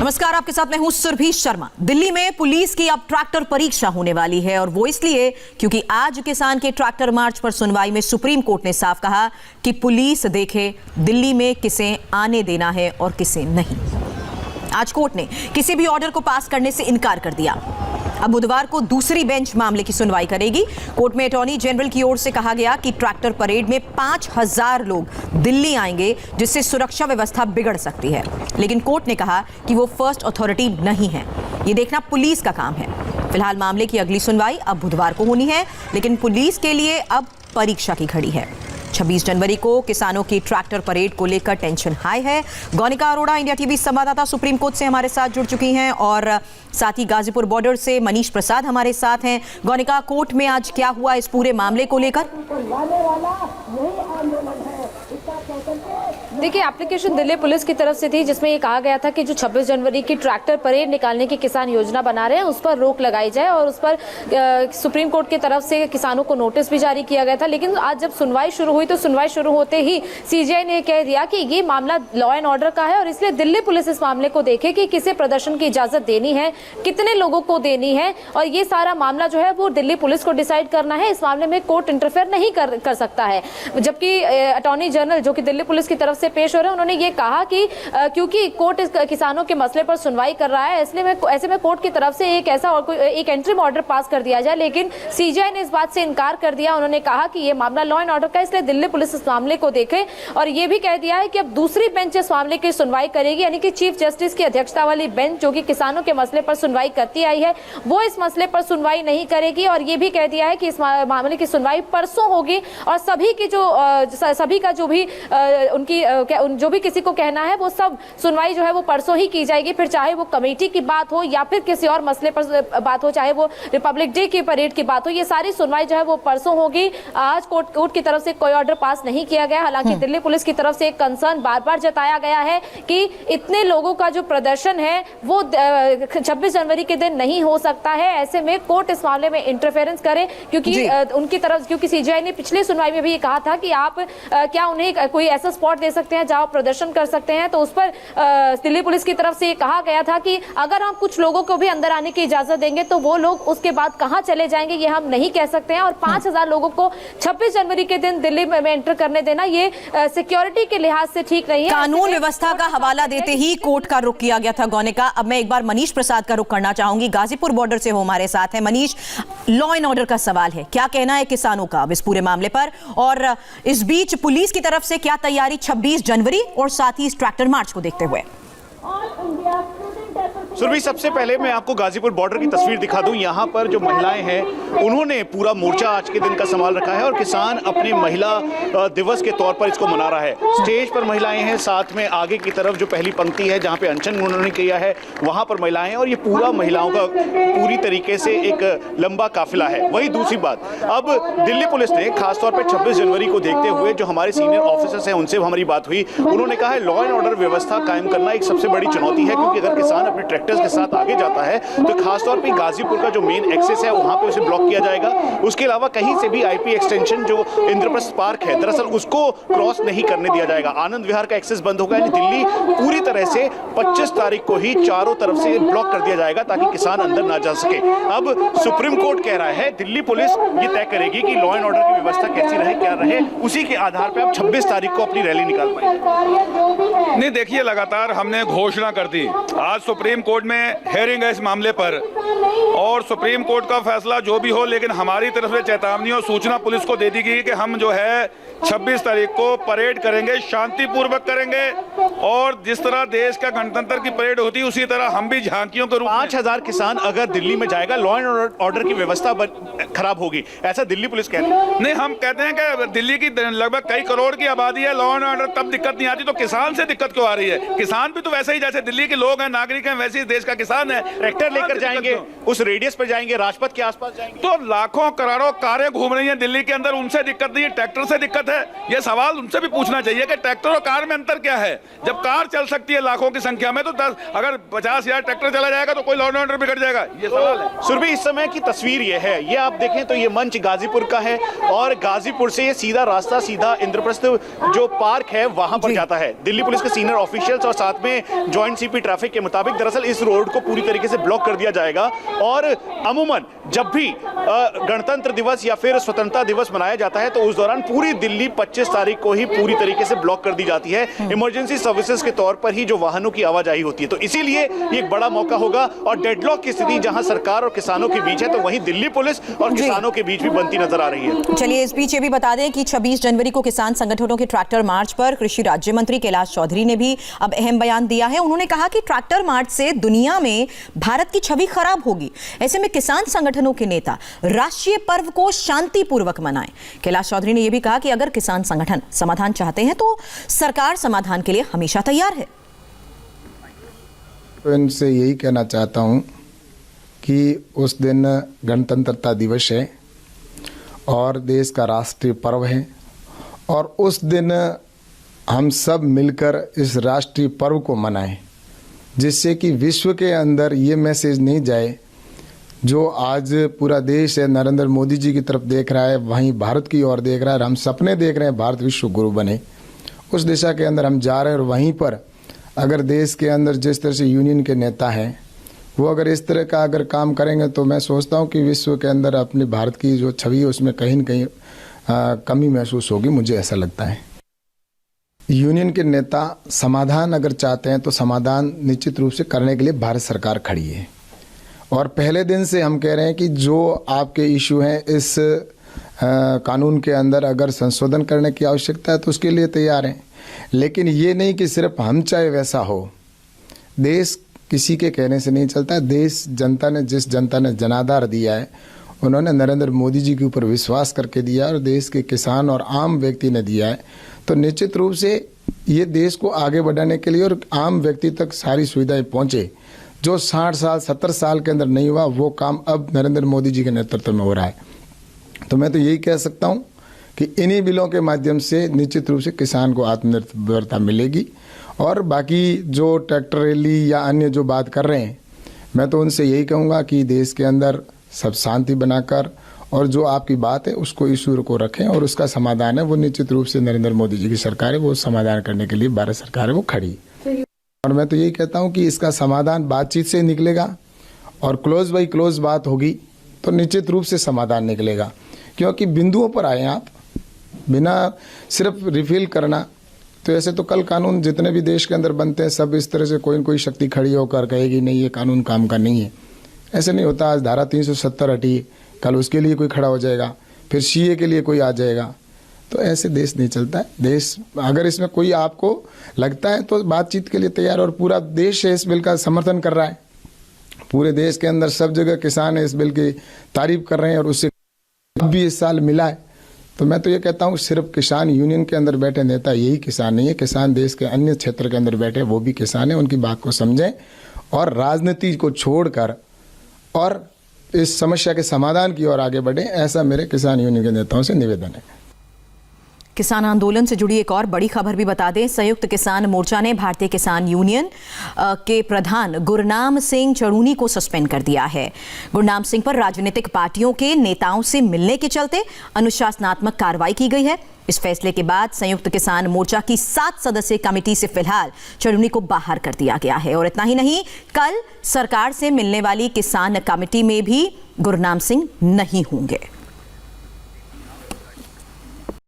नमस्कार, आपके साथ मैं हूं सुरभि शर्मा। दिल्ली में पुलिस की अब ट्रैक्टर परीक्षा होने वाली है और वो इसलिए क्योंकि आज किसान के ट्रैक्टर मार्च पर सुनवाई में सुप्रीम कोर्ट ने साफ कहा कि पुलिस देखे दिल्ली में किसे आने देना है और किसे नहीं। आज कोर्ट ने किसी भी ऑर्डर को पास करने से इनकार कर दिया। अब बुधवार को दूसरी बेंच मामले की सुनवाई करेगी। कोर्ट में अटॉर्नी जनरल की ओर से कहा गया कि ट्रैक्टर परेड में 5000 लोग दिल्ली आएंगे, जिससे सुरक्षा व्यवस्था बिगड़ सकती है। लेकिन कोर्ट ने कहा कि वो फर्स्ट अथॉरिटी नहीं है, ये देखना पुलिस का काम है। फिलहाल मामले की अगली सुनवाई अब बुधवार को होनी है, लेकिन पुलिस के लिए अब परीक्षा की घड़ी है। 26 जनवरी को किसानों की ट्रैक्टर परेड को लेकर टेंशन हाई है। गौनिका अरोड़ा, इंडिया टीवी संवाददाता, सुप्रीम कोर्ट से हमारे साथ जुड़ चुकी हैं और साथ ही गाजीपुर बॉर्डर से मनीष प्रसाद हमारे साथ हैं। गौनिका, कोर्ट में आज क्या हुआ इस पूरे मामले को लेकर? देखिए, एप्लीकेशन दिल्ली पुलिस की तरफ से थी जिसमें ये कहा गया था कि जो 26 जनवरी की ट्रैक्टर परेड निकालने की किसान योजना बना रहे हैं उस पर रोक लगाई जाए और उस पर सुप्रीम कोर्ट की तरफ से किसानों को नोटिस भी जारी किया गया था। लेकिन आज जब सुनवाई शुरू हुई तो सुनवाई शुरू होते ही सीजीआई ने कह दिया कि ये मामला लॉ एंड ऑर्डर का है और इसलिए दिल्ली पुलिस इस मामले को देखे कि किसे प्रदर्शन की इजाजत देनी है, कितने लोगों को देनी है, और ये सारा मामला जो है वो दिल्ली पुलिस को डिसाइड करना है। इस मामले में कोर्ट इंटरफेयर नहीं कर सकता है। जबकि अटॉर्नी जनरल जो कि दिल्ली पुलिस की तरफ से पेश हो रहे हैं, उन्होंने ये कहा कि क्योंकि कोर्ट किसानों के मसले पर सुनवाई कर रहा है, इसलिए ऐसे में कोर्ट की तरफ से एक एंट्रीम ऑर्डर पास कर दिया जाए। लेकिन सीजीआई ने इस बात से इनकार कर दिया। उन्होंने कहा कि ये मामला लॉ एंड ऑर्डर का, इसलिए दिल्ली पुलिस इस मामले को देखे और ये भी कह दिया है कि अब दूसरी बेंच इस मामले की सुनवाई करेगी, यानी कि चीफ जस्टिस की अध्यक्षता वाली बेंच जो कि किसानों के मसले पर सुनवाई करती आई है, वो इस मसले पर सुनवाई नहीं करेगी। और ये भी कह दिया है कि इस मामले की सुनवाई परसों होगी और सभी का जो भी उनकी जो भी किसी को कहना है वो सब सुनवाई जो है वो परसों ही की जाएगी। फिर चाहे वो कमेटी की बात हो या फिर किसी और मसले पर बात हो, चाहे वो रिपब्लिक डे की परेड की बात हो, ये सारी सुनवाई जो है वो परसों होगी। आज कोर्ट की तरफ से कोई ऑर्डर पास नहीं किया गया। हालांकि दिल्ली पुलिस की तरफ से एक कंसर्न बार बार जताया गया है कि इतने लोगों का जो प्रदर्शन है वो 26 जनवरी के दिन नहीं हो सकता है। ऐसे में कोर्ट इस मामले में इंटरफेरेंस करे, क्योंकि उनकी तरफ, क्योंकि सीजीआई ने पिछली सुनवाई में भी ये कहा था कि आप क्या उन्हें कोई ऐसा स्पॉट दे सकते हैं जहां प्रदर्शन कर सकते हैं, तो उस पर दिल्ली पुलिस की तरफ से ये कहा गया था कि अगर हम कुछ लोगों को भी अंदर आने की इजाजत देंगे तो वो लोग उसके बाद कहां चले जाएंगे ये हम नहीं कह सकते हैं। और 5000 लोगों को 26 जनवरी के दिन दिल्ली में एंटर करने देना ये सिक्योरिटी के लिहाज से ठीक नहीं है। कानून व्यवस्था का हवाला देते ही कोर्ट का रुख किया गया था। गौनिका, अब मैं एक बार मनीष प्रसाद का रुख करना चाहूंगी। गाजीपुर बॉर्डर से हो हमारे साथ है मनीष। लॉ एंड ऑर्डर का सवाल है, क्या कहना है किसानों का अब इस पूरे मामले पर, और इस बीच पुलिस की तरफ से क्या तैयारी 26 जनवरी और साथ ही इस ट्रैक्टर मार्च को देखते हुए? सुरभि, सबसे पहले मैं आपको गाजीपुर बॉर्डर की तस्वीर दिखा दूं। यहाँ पर जो महिलाएं हैं उन्होंने पूरा मोर्चा आज के दिन का संभाल रखा है और किसान अपने महिला दिवस के तौर पर इसको मना रहा है। स्टेज पर महिलाएं हैं, साथ में आगे की तरफ जो पहली पंक्ति है जहाँ पे अनशन उन्होंने किया है वहाँ पर महिलाएं हैं और ये पूरा महिलाओं का पूरी तरीके से एक लंबा काफिला है। वही दूसरी बात, अब दिल्ली पुलिस ने खासतौर पर 26 जनवरी को देखते हुए जो हमारे सीनियर ऑफिसर्स हैं उनसे हमारी बात हुई। उन्होंने कहा है लॉ एंड ऑर्डर व्यवस्था कायम करना एक सबसे बड़ी चुनौती है, क्योंकि अगर किसान अपने ट्रैक्टर्स के साथ आगे जाता है तो खासतौर पे गाजीपुर का जो मेन एक्सेस है वहां पे उसे ब्लॉक किया जाएगा। उसके अलावा कहीं से भी आईपी एक्सटेंशन जो इंद्रप्रस्थ पार्क है दरअसल उसको क्रॉस नहीं करने दिया जाएगा। आनंद विहार का एक्सेस बंद होगा, यानी दिल्ली पूरी तरह से 25 तारीख को ही चारों तरफ से ब्लॉक कर दिया जाएगा ताकि किसान अंदर ना जा सके। अब सुप्रीम कोर्ट कह रहा है दिल्ली पुलिस ये तय करेगी कि लॉ एंड ऑर्डर की व्यवस्था कैसी रहे, क्या रहे, उसी के आधार पर आप 26 तारीख को अपनी रैली निकाल पाएंगे। नहीं, देखिए, लगातार हमने घोषणा कर दी। आज सुप्रीम कोर्ट में हेयरिंग है इस मामले पर और सुप्रीम कोर्ट का फैसला जो भी हो, लेकिन हमारी तरफ से चेतावनी और सूचना पुलिस को दे दी गई कि हम जो है 26 तारीख को परेड करेंगे, शांतिपूर्वक करेंगे और जिस तरह देश का गणतंत्र की परेड होती है उसी तरह हम भी झांकियों के रूप में। 5000 किसान अगर दिल्ली में जाएगा लॉ एंड ऑर्डर की व्यवस्था खराब होगी, ऐसा दिल्ली पुलिस कह रही है। नहीं, हम कहते हैं कि दिल्ली की लगभग कई करोड़ की आबादी है, लॉ एंड ऑर्डर तब दिक्कत नहीं आती तो किसान से दिक्कत क्यों आ रही है? किसान भी तो वैसे ही जैसे दिल्ली के लोग हैं, नागरिक हैं, वैसे ही देश का किसान है। ट्रैक्टर लेकर जाएंगे, उस रेडियस पर जाएंगे, राजपथ के आसपास जाएंगे? तो लाखों करोड़ों कारें घूम रही हैं दिल्ली के अंदर, उनसे दिक्कत नहीं है, ट्रैक्टर से दिक्कत है। ये सवाल उनसे भी पूछना चाहिए कि ट्रैक्टर और कार में अंतर क्या है। जब कार चल सकती है लाखों की संख्या में, तो अगर 50,000 ट्रैक्टर चला जाएगा तो कोई लॉ एंड ऑर्डर बिगड़ जाएगा, ये सवाल है। सुरभि, इस समय की तस्वीर ये है, ये आप देखें तो ये मंच गाजीपुर का है और गाजीपुर से ये सीधा रास्ता सीधा इंद्रप्रस्थ जो पार्क है वहां पर जाता है। दिल्ली पुलिस के सीनियर ऑफिशियल्स और साथ में जॉइंट सीपी ट्रैफिक के मुताबिक दरअसल इस रोड को पूरी तरीके से ब्लॉक कर दिया जाएगा और अमूमन जब भी गणतंत्र दिवस या फिर स्वतंत्रता दिवस मनाया जाता है तो उस दौरान पूरी दिल्ली 25 तारीख को ही पूरी तरीके से ब्लॉक कर दी जाती है इमरजेंसी सर्विसेज के तौर पर ही जो वाहनों की आवाजाही होती है। तो इसीलिए ये एक बड़ा मौका होगा और डेडलॉक की स्थिति जहां सरकार और किसानों के बीच है तो वहीं दिल्ली पुलिस और किसानों के बीच भी बनती नजर आ रही है। चलिए, इस बीच ये भी बता दें कि 26 जनवरी को किसान संगठनों के ट्रैक्टर मार्च पर कृषि राज्य मंत्री कैलाश चौधरी ने भी अब अहम बयान दिया है। उन्होंने कहा कि ट्रैक्टर मार्च से दुनिया में भारत की छवि खराब होगी। ऐसे में किसान संगठनों के नेता राष्ट्रीय पर्व को शांतिपूर्वक मनाएं। कैलाश चौधरी ने यह भी कहा कि अगर किसान संगठन समाधान चाहते हैं तो सरकार समाधान के लिए हमेशा तैयार है। तो इनसे यही कहना चाहता हूं कि उस दिन गणतंत्रता दिवस है और देश का राष्ट्रीय पर्व है और उस दिन हम सब मिलकर इस राष्ट्रीय पर्व को मनाएं, जिससे कि विश्व के अंदर ये मैसेज नहीं जाए जो आज पूरा देश है नरेंद्र मोदी जी की तरफ देख रहा है, वहीं भारत की ओर देख रहा है, हम सपने देख रहे हैं भारत विश्व गुरु बने। उस दिशा के अंदर हम जा रहे हैं और वहीं पर अगर देश के अंदर जिस तरह से यूनियन के नेता हैं वो अगर इस तरह का अगर काम करेंगे तो मैं सोचता हूं कि विश्व के अंदर अपने भारत की जो छवि है उसमें कहीं न कहीं कमी महसूस होगी, मुझे ऐसा लगता है। यूनियन के नेता समाधान अगर चाहते हैं तो समाधान निश्चित रूप से करने के लिए भारत सरकार खड़ी है और पहले दिन से हम कह रहे हैं कि जो आपके इशू हैं इस कानून के अंदर अगर संशोधन करने की आवश्यकता है तो उसके लिए तैयार हैं, लेकिन ये नहीं कि सिर्फ हम चाहे वैसा हो। देश किसी के कहने से नहीं चलता। देश जनता ने जिस जनता ने जनाधार दिया है उन्होंने नरेंद्र मोदी जी के ऊपर विश्वास करके दिया और देश के किसान और आम व्यक्ति ने दिया है, तो निश्चित रूप से ये देश को आगे बढ़ाने के लिए और आम व्यक्ति तक सारी सुविधाएं पहुंचे, जो 60 साल 70 साल के अंदर नहीं हुआ वो काम अब नरेंद्र मोदी जी के नेतृत्व में हो रहा है। तो मैं तो यही कह सकता हूं कि इन्हीं बिलों के माध्यम से निश्चित रूप से किसान को आत्मनिर्भरता मिलेगी और बाकी जो ट्रैक्टर रैली या अन्य जो बात कर रहे हैं मैं तो उनसे यही कहूँगा कि देश के अंदर सब शांति बनाकर और जो आपकी बात है उसको इशू को रखें और उसका समाधान है वो निश्चित रूप से नरेंद्र मोदी जी की सरकार है वो समाधान करने के लिए भारत सरकार है वो खड़ी। और मैं तो यही कहता हूं कि इसका समाधान बातचीत से निकलेगा और क्लोज बाई क्लोज बात होगी तो निश्चित रूप से समाधान निकलेगा, क्योंकि बिंदुओं पर आए आप बिना सिर्फ रिफिल करना। तो ऐसे तो कल कानून जितने भी देश के अंदर बनते हैं सब इस तरह से कोई न कोई शक्ति खड़ी होकर कहेगी नहीं ये कानून काम का नहीं है, ऐसे नहीं होता। आज धारा 370 हटी, कल उसके लिए कोई खड़ा हो जाएगा, फिर सीए के लिए कोई आ जाएगा, तो ऐसे देश नहीं चलता है। देश अगर इसमें कोई आपको लगता है तो बातचीत के लिए तैयार और पूरा देश इस बिल का समर्थन कर रहा है। पूरे देश के अंदर सब जगह किसान इस बिल की तारीफ कर रहे हैं और उससे भी इस साल मिला है। तो मैं तो ये कहता हूँ सिर्फ किसान यूनियन के अंदर बैठे नेता यही किसान नहीं है, किसान देश के अन्य क्षेत्र के अंदर बैठे वो भी किसान है, उनकी बात को समझें और राजनीति को छोड़कर और इस समस्या के समाधान की ओर आगे बढ़े, ऐसा मेरे किसान यूनियन के नेताओं से निवेदन है। किसान आंदोलन से जुड़ी एक और बड़ी खबर भी बता दें। संयुक्त किसान मोर्चा ने भारतीय किसान यूनियन के प्रधान गुरनाम सिंह चढ़ूनी को सस्पेंड कर दिया है। गुरनाम सिंह पर राजनीतिक पार्टियों के नेताओं से मिलने के चलते अनुशासनात्मक कार्रवाई की गई है। इस फैसले के बाद संयुक्त किसान मोर्चा की 7 सदस्यीय कमेटी से फिलहाल चढ़ूनी को बाहर कर दिया गया है। और इतना ही नहीं, कल सरकार से मिलने वाली किसान कमेटी में भी गुरनाम सिंह नहीं होंगे।